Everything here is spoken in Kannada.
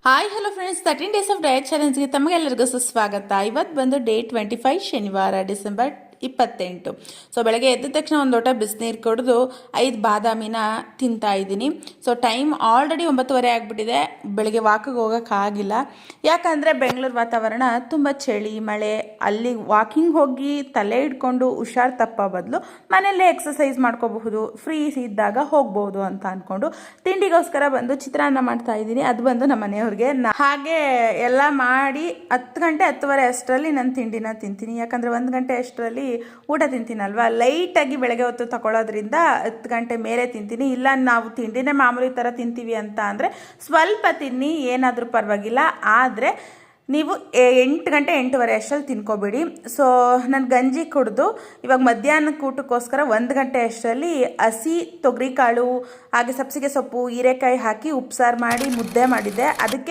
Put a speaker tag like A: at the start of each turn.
A: Hi hello friends, 13 days of diet ಚಾಲೆಂಜ್ಗೆ ತಮಗೆಲ್ಲರಿಗೂ ಸುಸ್ವಾಗತ. ಇವತ್ತು ಬಂದು ಡೇ 25 ಶನಿವಾರ ಡಿಸೆಂಬರ್ 28. ಸೊ ಬೆಳಗ್ಗೆ ಎದ್ದ ತಕ್ಷಣ ಒಂದು ಲೋಟ ಬಿಸಿನೀರು ಕುಡಿದು 5 ಬಾದಾಮಿನ ತಿಂತಾ ಇದ್ದೀನಿ. ಸೊ ಟೈಮ್ ಆಲ್ರೆಡಿ 9:30 ಆಗಿಬಿಟ್ಟಿದೆ. ಬೆಳಗ್ಗೆ ವಾಕಿಗೆ ಹೋಗೋಕ್ಕಾಗಿಲ್ಲ, ಯಾಕಂದರೆ ಬೆಂಗಳೂರು ವಾತಾವರಣ ತುಂಬ ಚಳಿ ಮಳೆ. ಅಲ್ಲಿ ವಾಕಿಂಗ್ ಹೋಗಿ ತಲೆ ಹಿಡ್ಕೊಂಡು ಹುಷಾರು ತಪ್ಪೋ ಬದಲು ಮನೆಯಲ್ಲೇ ಎಕ್ಸಸೈಸ್ ಮಾಡ್ಕೋಬಹುದು, ಫ್ರೀ ಇದ್ದಾಗ ಹೋಗ್ಬೋದು ಅಂತ ಅಂದ್ಕೊಂಡು ತಿಂಡಿಗೋಸ್ಕರ ಬಂದು ಚಿತ್ರಾನ್ನ ಮಾಡ್ತಾ ಇದ್ದೀನಿ. ಅದು ಬಂದು ನಮ್ಮ ಮನೆಯವ್ರಿಗೆ. ಹಾಗೆ ಎಲ್ಲ ಮಾಡಿ 10 ಗಂಟೆ 10:30 ಅಷ್ಟರಲ್ಲಿ ನಾನು ತಿಂಡಿನ ತಿಂತೀನಿ. ಯಾಕಂದರೆ 1 ಗಂಟೆ ಅಷ್ಟರಲ್ಲಿ ಊಟ ತಿಂತೀನಲ್ವ, ಲೈಟಾಗಿ ಬೆಳಗ್ಗೆ ಹೊತ್ತು ತಗೊಳ್ಳೋದ್ರಿಂದ 10 ಗಂಟೆ ಮೇಲೆ ತಿಂತೀನಿ. ಇಲ್ಲ ನಾವು ತಿಂಡಿನೇ ಮಾಮೂಲಿ ಥರ ತಿಂತೀವಿ ಅಂತ ಅಂದರೆ ಸ್ವಲ್ಪ ತಿನ್ನಿ, ಏನಾದರೂ ಪರವಾಗಿಲ್ಲ. ಆದರೆ ನೀವು 8 ಗಂಟೆ 8:30 ಅಷ್ಟರಲ್ಲಿ ತಿನ್ಕೋಬೇಡಿ. ಸೊ ನಾನು ಗಂಜಿ ಕುಡಿದು ಇವಾಗ ಮಧ್ಯಾಹ್ನಕ್ಕೆ ಊಟಕ್ಕೋಸ್ಕರ 1 ಗಂಟೆ ಅಷ್ಟರಲ್ಲಿ ಹಸಿ ತೊಗರಿಕಾಳು ಹಾಗೆ ಸಬ್ಸಿಗೆ ಸೊಪ್ಪು ಹೀರೆಕಾಯಿ ಹಾಕಿ ಉಪ್ಸಾರು ಮಾಡಿ ಮುದ್ದೆ ಮಾಡಿದ್ದೆ. ಅದಕ್ಕೆ